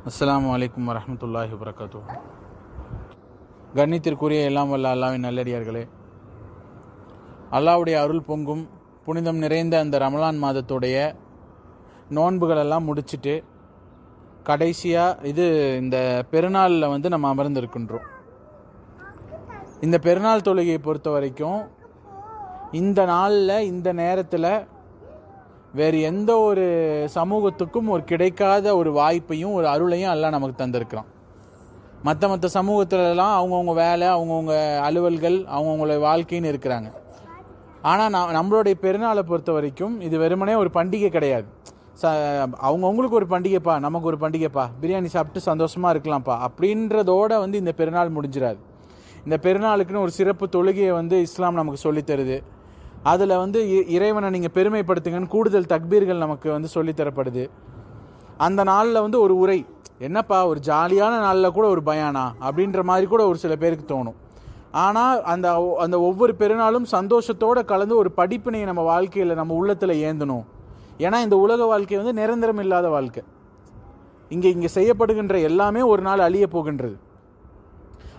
அஸ்ஸலாமு அலைக்கும் வரஹ்மத்துல்லாஹி வபரகாத்துஹு. கண்ணியத்திற்குரிய எல்லாம் வல்ல அல்லாஹ்வின் நல்லடியார்களே, அல்லாஹ்வுடைய அருள் பொங்கும் புனிதம் நிறைந்த அந்த ரமலான் மாதத்துடைய நோன்புகளெல்லாம் முடிச்சுட்டு கடைசியாக இந்த பெருநாளில் நம்ம அமர்ந்திருக்கின்றோம். இந்த பெருநாள் தொழுகையை பொறுத்த வரைக்கும் இந்த நாளில் இந்த நேரத்தில் வேறு எந்த ஒரு சமூகத்துக்கும் ஒரு கிடைக்காத ஒரு வாய்ப்பையும் ஒரு அருளையும் அல்லாஹ் நமக்கு தந்திருக்கிறான். மற்ற சமூகத்திலலாம் அவங்கவுங்க வேலை, அவங்கவுங்க அலுவல்கள், அவங்கவுங்கள வாழ்க்கைன்னு இருக்கிறாங்க. ஆனால் நம்மளுடைய பெருநாளை பொறுத்த வரைக்கும் இது வெறுமனே ஒரு பண்டிகை கிடையாது. அவங்கவுங்களுக்கு ஒரு பண்டிகைப்பா, நமக்கு ஒரு பண்டிகைப்பா, பிரியாணி சாப்பிட்டு சந்தோஷமாக இருக்கலாம்ப்பா அப்படின்றதோட இந்த பெருநாள் முடிஞ்சிடாது. இந்த பெருநாளுக்குன்னு ஒரு சிறப்பு தொழுகையை இஸ்லாம் நமக்கு சொல்லித்தருது. அதில் இறைவனை நீங்கள் பெருமைப்படுத்துங்கன்னு கூடுதல் தக்பீர்கள் நமக்கு சொல்லித்தரப்படுது. அந்த நாளில் ஒரு உரை, என்னப்பா ஒரு ஜாலியான நாளில் கூட ஒரு பயானா அப்படின்ற மாதிரி கூட ஒரு சில பேருக்கு தோணும். ஆனால் அந்த ஒவ்வொரு பெருநாளும் சந்தோஷத்தோடு கலந்து ஒரு படிப்பினை நம்ம வாழ்க்கையில் நம்ம உள்ளத்தில் ஏந்தணும். ஏன்னா இந்த உலக வாழ்க்கை நிரந்தரம் இல்லாத வாழ்க்கை. இங்கே செய்யப்படுகின்ற எல்லாமே ஒரு நாள் அழிய போகின்றது.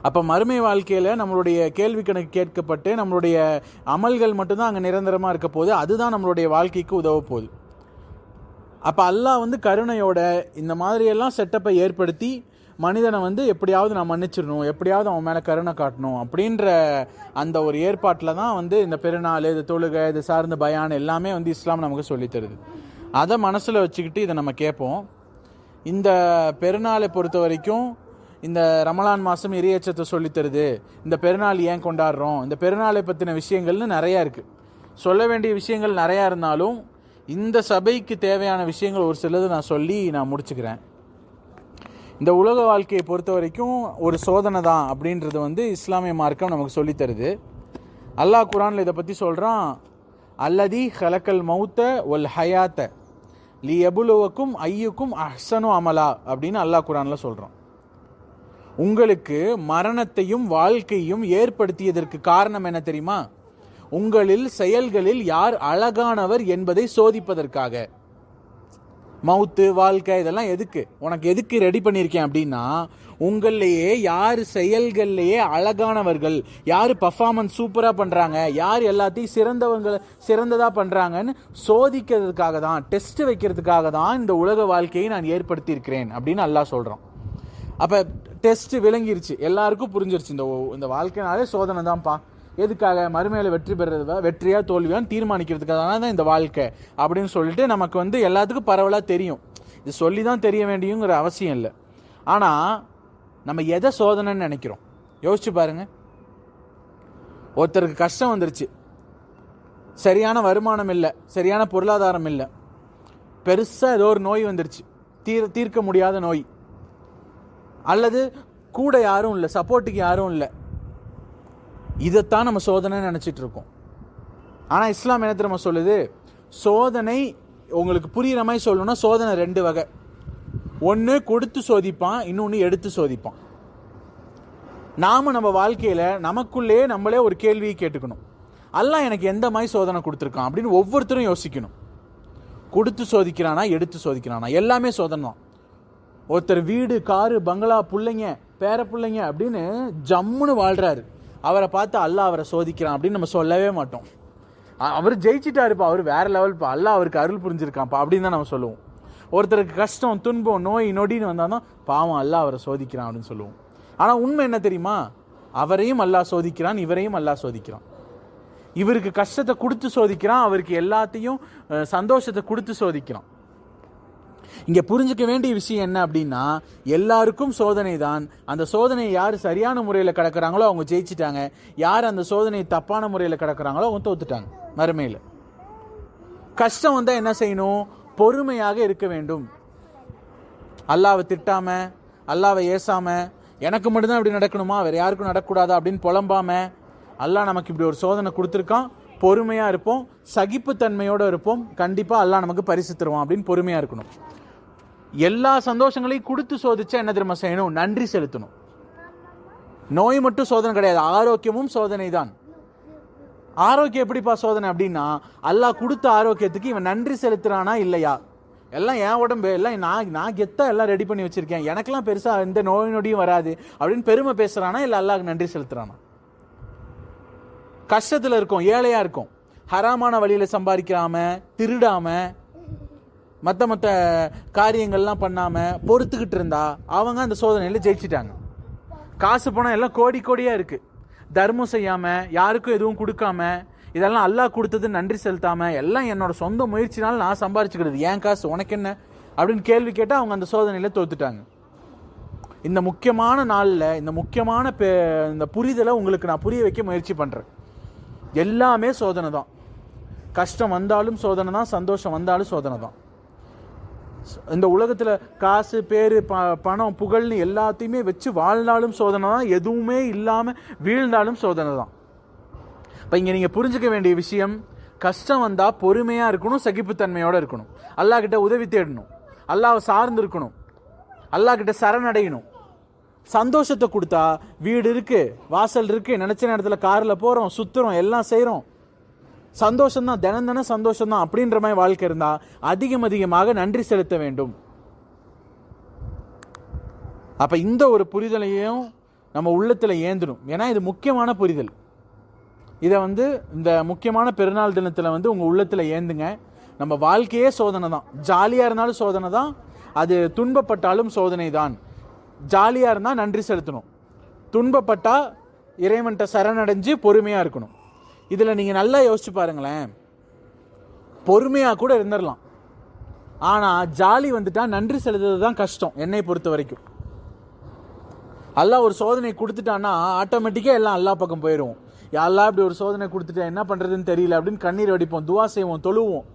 அப்போ மறுமை வாழ்க்கையில் நம்மளுடைய கேள்வி கணக்கு கேட்கப்பட்டு நம்மளுடைய அமல்கள் மட்டும்தான் அங்கே நிரந்தரமாக இருக்க போகுது. அதுதான் நம்மளுடைய வாழ்க்கைக்கு உதவ போகுது. அப்போ அல்லாஹ் கருணையோட இந்த மாதிரியெல்லாம் செட்டப்பை ஏற்படுத்தி மனிதனை எப்படியாவது நான் மன்னிச்சிடணும், எப்படியாவது அவன் மேலே கருணை காட்டணும் அப்படின்ற அந்த ஒரு ஏற்பாட்டில் தான் இந்த பெருநாள், இது தொழுகை, இது சார்ந்த பயான் எல்லாமே இஸ்லாம் நமக்கு சொல்லித்தருது. அதை மனசில் வச்சுக்கிட்டு இதை நம்ம கேட்போம். இந்த பெருநாளை பொறுத்த வரைக்கும் இந்த ரமலான் மாதம் இறையச்சத்தை சொல்லித்தருது. இந்த பெருநாள் ஏன் கொண்டாடுறோம், இந்த பெருநாளை பற்றின விஷயங்கள்னு நிறையா இருக்குது. சொல்ல வேண்டிய விஷயங்கள் நிறையா இருந்தாலும் இந்த சபைக்கு தேவையான விஷயங்கள் ஒரு சிலது நான் முடிச்சுக்கிறேன். இந்த உலக வாழ்க்கையை பொறுத்த வரைக்கும் ஒரு சோதனை தான் அப்படின்றது இஸ்லாமிய மார்க்கம் நமக்கு சொல்லித்தருது. அல்லாஹ் குரானில் இதை பற்றி சொல்கிறான், அல்லதி ஹலக்கல் மௌத்த ஒல் ஹயாத்த லி எபுலுவக்கும் ஐயுக்கும் அஹ்சனு அமலா அப்படின்னு அல்லாஹ் குரானில் சொல்கிறான். உங்களுக்கு மரணத்தையும் வாழ்க்கையும் ஏற்படுத்தியதற்கு காரணம் என்ன தெரியுமா? உங்களில் செயல்களில் யார் அழகானவர் என்பதை சோதிப்பதற்காக. மவுத்து, வாழ்க்கை இதெல்லாம் உனக்கு எதுக்கு ரெடி பண்ணியிருக்கேன் அப்படின்னா, உங்களையே யார் செயல்கள்லையே அழகானவர்கள், யார் பர்ஃபார்மன்ஸ் சூப்பராக பண்ணுறாங்க, யார் எல்லாத்தையும் சிறந்ததாக பண்ணுறாங்கன்னு சோதிக்கிறதுக்காக தான், டெஸ்ட் வைக்கிறதுக்காக தான் இந்த உலக வாழ்க்கையை நான் ஏற்படுத்தியிருக்கிறேன் அப்படின்னு அல்லாஹ் சொல்கிறான். அப்போ டெஸ்ட் விளங்கிருச்சு, எல்லாருக்கும் புரிஞ்சிருச்சு, இந்த வாழ்க்கைனாலே சோதனை தான்ப்பா. எதுக்காக? மறுமையில வெற்றி பெறதா, வெற்றியா தோல்வியான்னு தீர்மானிக்கிறதுக்காக தான் இந்த வாழ்க்கை அப்படின்னு சொல்லிட்டு நமக்கு எல்லாத்துக்கும் பரவலாக தெரியும். இது சொல்லி தான் தெரிய வேண்டியங்கிற அவசியம் இல்லை. ஆனால் நம்ம எதை சோதனைன்னு நினைக்கிறோம்? யோசிச்சு பாருங்க. ஒருத்தருக்கு கஷ்டம் வந்துருச்சு, சரியான வருமானம் இல்லை, சரியான பொருளாதாரம் இல்லை, பெருசாக ஏதோ ஒரு நோய் வந்துருச்சு, தீர்க்க முடியாத நோய், அல்லது கூட யாரும் இல்லை, சப்போர்ட்டுக்கு யாரும் இல்லை. இதைத்தான் நம்ம சோதனை நினச்சிட்டு இருக்கோம். ஆனால் இஸ்லாம் என்ன தெரியுமா சொல்லுது? சோதனை உங்களுக்கு புரிகிற மாதிரி சொல்லணும்னா சோதனை ரெண்டு வகை. ஒன்று கொடுத்து சோதிப்பான், இன்னொன்று எடுத்து சோதிப்பான். நாம் நம்ம வாழ்க்கையில் நமக்குள்ளே நம்மளே ஒரு கேள்வியை கேட்டுக்கணும், அல்லாஹ் எனக்கு எந்த மாதிரி சோதனை கொடுத்துருக்கான் அப்படின்னு ஒவ்வொருத்தரும் யோசிக்கணும். கொடுத்து சோதிக்கிறானா, எடுத்து சோதிக்கிறானா? எல்லாமே சோதனை தான். ஒருத்தர் வீடு, காரு, பங்களா, பிள்ளைங்க, பேர பிள்ளைங்க அப்படின்னு ஜம்முன்னு வாழ்கிறாரு, அவரை பார்த்து அல்லாஹ் அவரை சோதிக்கிறான் அப்படின்னு நம்ம சொல்லவே மாட்டோம். அவர் ஜெயிச்சிட்டாருப்பா, அவர் வேற லெவல்ப்பா, அல்லாஹ் அவருக்கு அருள் புரிஞ்சிருக்கான்ப்பா அப்படின்னு தான் நம்ம சொல்லுவோம். ஒருத்தருக்கு கஷ்டம், துன்பம், நோய் நொடின்னு வந்தால் தான் பாவம் அல்லாஹ் அவரை சோதிக்கிறான் அப்படின்னு சொல்லுவோம். ஆனால் உண்மை என்ன தெரியுமா? அவரையும் அல்லாஹ் சோதிக்கிறான், இவரையும் அல்லாஹ் சோதிக்கிறான். இவருக்கு கஷ்டத்தை கொடுத்து சோதிக்கிறான், அவருக்கு எல்லாத்தையும் சந்தோஷத்தை கொடுத்து சோதிக்கிறான். இங்கே புரிஞ்சுக்க வேண்டிய விஷயம் என்ன அப்படின்னா, எல்லாருக்கும் சோதனை தான். அந்த சோதனையை யார் சரியான முறையில் கிடக்கிறாங்களோ அவங்க ஜெயிச்சிட்டாங்க, யார் அந்த சோதனை தப்பான முறையில் கிடக்கிறாங்களோ அவங்க தோத்துட்டாங்க. மறுமையில் கஷ்டம் வந்தால் என்ன செய்யணும்? பொறுமையாக இருக்க வேண்டும். அல்லாவை திட்டாம, அல்லாவை ஏசாம, எனக்கு மட்டும்தான் இப்படி நடக்கணுமா, வேற யாருக்கும் நடக்கக்கூடாதா அப்படின்னு புலம்பாம, அல்லாஹ் நமக்கு இப்படி ஒரு சோதனை கொடுத்துருக்கான், பொறுமையாக இருப்போம், சகிப்புத்தன்மையோடு இருப்போம், கண்டிப்பாக அல்லாஹ் நமக்கு பரிசு தருவான் அப்படின்னு பொறுமையாக இருக்கணும். எல்லா சந்தோஷங்களையும் கொடுத்து சோதிச்சா என்ன தெரியுமா செய்யணும்? நன்றி செலுத்தணும். நோய் மட்டும் சோதனை கிடையாது, ஆரோக்கியமும் சோதனை தான். ஆரோக்கியம் எப்படிப்பா சோதனை அப்படின்னா, அல்லாஹ் கொடுத்த ஆரோக்கியத்துக்கு இவன் நன்றி செலுத்துறானா இல்லையா, எல்லாம் என் உடம்பு, எல்லாம் நான் கெத்தா எல்லாம் ரெடி பண்ணி வச்சிருக்கேன், எனக்கெல்லாம் பெருசா எந்த நோய் நொடியும் வராது அப்படின்னு பெருமை பேசுறானா இல்லை அல்லாஹ்க்கு நன்றி செலுத்துறானா? கஷ்டத்துல இருக்கும், ஏழையா இருக்கும், ஹராமான வழியில சம்பாதிக்காம, திருடாம, மற்ற காரியங்கள்லாம் பண்ணாம பொறுத்துக்கிட்டு இருந்தா அவங்க அந்த சோதனையில ஜெயிச்சிட்டாங்க. காசு பணம் எல்லாம் கோடி கோடியா இருக்கு, தர்மம் செய்யாம, யாருக்கும் எதுவும் கொடுக்காம, இதெல்லாம் அல்லாஹ் கொடுத்தது நன்றி செலுத்தாம, எல்லாம் என்னோட சொந்த முயற்சினால நான் சம்பாரிச்சுக்கிறது, ஏன் காசு உனக்கு என்ன அப்படின்னு கேள்வி கேட்டால் அவங்க அந்த சோதனையில தோத்துட்டாங்க. இந்த முக்கியமான நாளில் இந்த முக்கியமான இந்த புரிதலை உங்களுக்கு நான் புரிய வைக்க முயற்சி பண்ணுறேன். எல்லாமே சோதனை தான். கஷ்டம் வந்தாலும் சோதனை தான், சந்தோஷம் வந்தாலும் சோதனை தான். இந்த உலகத்தில் காசு, பேர், பணம், புகழ்னு எல்லாத்தையுமே வச்சு வாழ்ந்தாலும் சோதனை தான், எதுவுமே இல்லாமல் வீழ்ந்தாலும் சோதனை தான். இப்போ இங்கே நீங்கள் புரிஞ்சுக்க வேண்டிய விஷயம், கஷ்டம் வந்தால் பொறுமையாக இருக்கணும், சகிப்புத்தன்மையோடு இருக்கணும், அல்லாஹ் கிட்ட உதவி தேடணும், அல்லாஹ்வை சார்ந்து இருக்கணும், அல்லாஹ் கிட்ட சரணடையணும். சந்தோஷத்தை கொடுத்தா வீடு இருக்கு, வாசல் இருக்கு, நினைச்ச நேரத்தில் காரில் போகிறோம், சுற்றுறோம், எல்லாம் செய்கிறோம், சந்தோஷம்தான், தினம் சந்தோஷம் தான் அப்படின்ற மாதிரி வாழ்க்கை இருந்தா அதிகமாக நன்றி செலுத்த வேண்டும். அப்ப இந்த ஒரு புரிதலையும் நம்ம உள்ளத்துல ஏந்தணும். ஏன்னா இது முக்கியமான புரிதல். இதை இந்த முக்கியமான பெருநாள் தினத்துல உங்க உள்ளத்துல ஏந்துங்க. நம்ம வாழ்க்கையே சோதனை தான். ஜாலியா இருந்தாலும் சோதனை தான், அது துன்பப்பட்டாலும் சோதனை தான். ஜாலியா இருந்தா நன்றி செலுத்தணும், துன்பப்பட்டா இறைவன்கிட்ட சரணடைஞ்சு பொறுமையா இருக்கணும். இதுல நீங்க நல்லா யோசிச்சு பாருங்களேன், பொறுமையா கூட இருந்துடலாம், ஆனா ஜாலி வந்துட்டா நன்றி செலுத்துறது தான் கஷ்டம். என்னை பொறுத்த வரைக்கும் அல்லாஹ் ஒரு சோதனை கொடுத்துட்டான்னா ஆட்டோமேட்டிக்கா எல்லாம் அல்லாஹ் பக்கம் போயிடுவோம். யாரெல்லாம் இப்படி ஒரு சோதனை கொடுத்துட்டா என்ன பண்றதுன்னு தெரியல அப்படின்னு கண்ணீர் வடிப்போம், துவா செய்வோம், தொழுவோம்.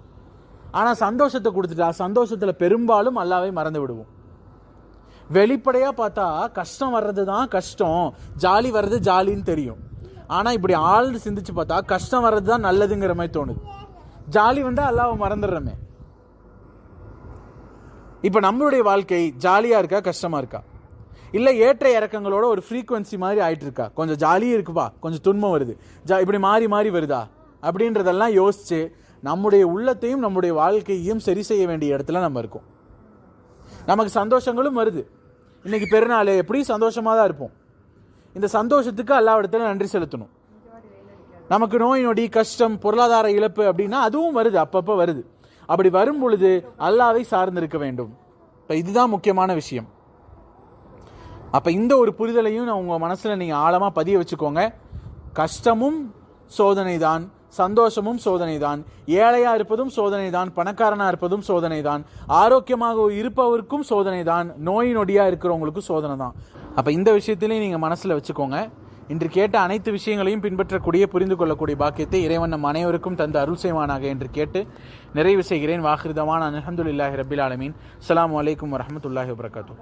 ஆனா சந்தோஷத்தை கொடுத்துட்டா சந்தோஷத்துல பெரும்பாலும் அல்லாஹ்வை மறந்து விடுவோம். வெளிப்படையா பார்த்தா கஷ்டம் வர்றது தான் கஷ்டம், ஜாலி வர்றது ஜாலின்னு தெரியும். ஆனா இப்படி ஆழ்ந்து சிந்திச்சு பார்த்தா கஷ்டம் வர்றது தான் நல்லதுங்கிற மாதிரி தோணுது. ஜாலி வந்தா அல்லாஹ்வை மறந்துடுறமே. இப்ப நம்மளுடைய வாழ்க்கை ஜாலியா இருக்கா கஷ்டமா இருக்கா, இல்ல ஏற்ற இறக்கங்களோட ஒரு ஃப்ரீக்வன்சி மாதிரி ஆயிட்டு இருக்கா? கொஞ்சம் ஜாலியும் இருக்குப்பா, கொஞ்சம் துன்பம் வருது, இப்படி மாறி மாறி வருதா அப்படின்றதெல்லாம் யோசிச்சு நம்முடைய உள்ளத்தையும் நம்முடைய வாழ்க்கையையும் சரி செய்ய வேண்டிய இடத்துல நம்ம இருக்கோம். நமக்கு சந்தோஷங்களும் வருது. இன்னைக்கு பெருநாள், எப்படி சந்தோஷமா தான் இருப்போம். இந்த சந்தோஷத்துக்கு அல்லாஹ்விடத்துல நன்றி செலுத்தணும். நமக்கு நோய் நொடி, கஷ்டம், பொருளாதார இழப்பு அப்படின்னா அதுவும் வருது, அப்பப்ப வருது. அப்படி வரும் பொழுது அல்லாஹ்வை சார்ந்திருக்க வேண்டும். இப்ப இதுதான் முக்கியமான விஷயம். அப்ப இந்த ஒரு புரிதலையும் உங்க மனசுல நீங்க ஆழமா பதிய வச்சுக்கோங்க. கஷ்டமும் சோதனை தான், சந்தோஷமும் சோதனை தான், ஏழையா இருப்பதும் சோதனை தான், பணக்காரனா இருப்பதும் சோதனை தான், ஆரோக்கியமாக இருப்பவருக்கும் சோதனை தான், நோய் நொடியா இருக்கிறவங்களுக்கும் சோதனை தான். அப்ப இந்த விஷயத்திலையும் நீங்க மனசுல வச்சுக்கோங்க. இன்று கேட்ட அனைத்து விஷயங்களையும் பின்பற்றக்கூடிய, புரிந்து கொள்ளக்கூடிய பாக்கியத்தை இறைவன் நம் அனைவருக்கும் தந்து அருள் செய்வானாக என்று கேட்டு நிறைவு செய்கிறேன். வாஹிருதவான் அல்ஹம்துலில்லாஹி ரப்பில் ஆலமீன். அஸ்ஸலாமு அலைக்கும் வரஹ்மத்துல்லாஹி வபரகாத்துஹு.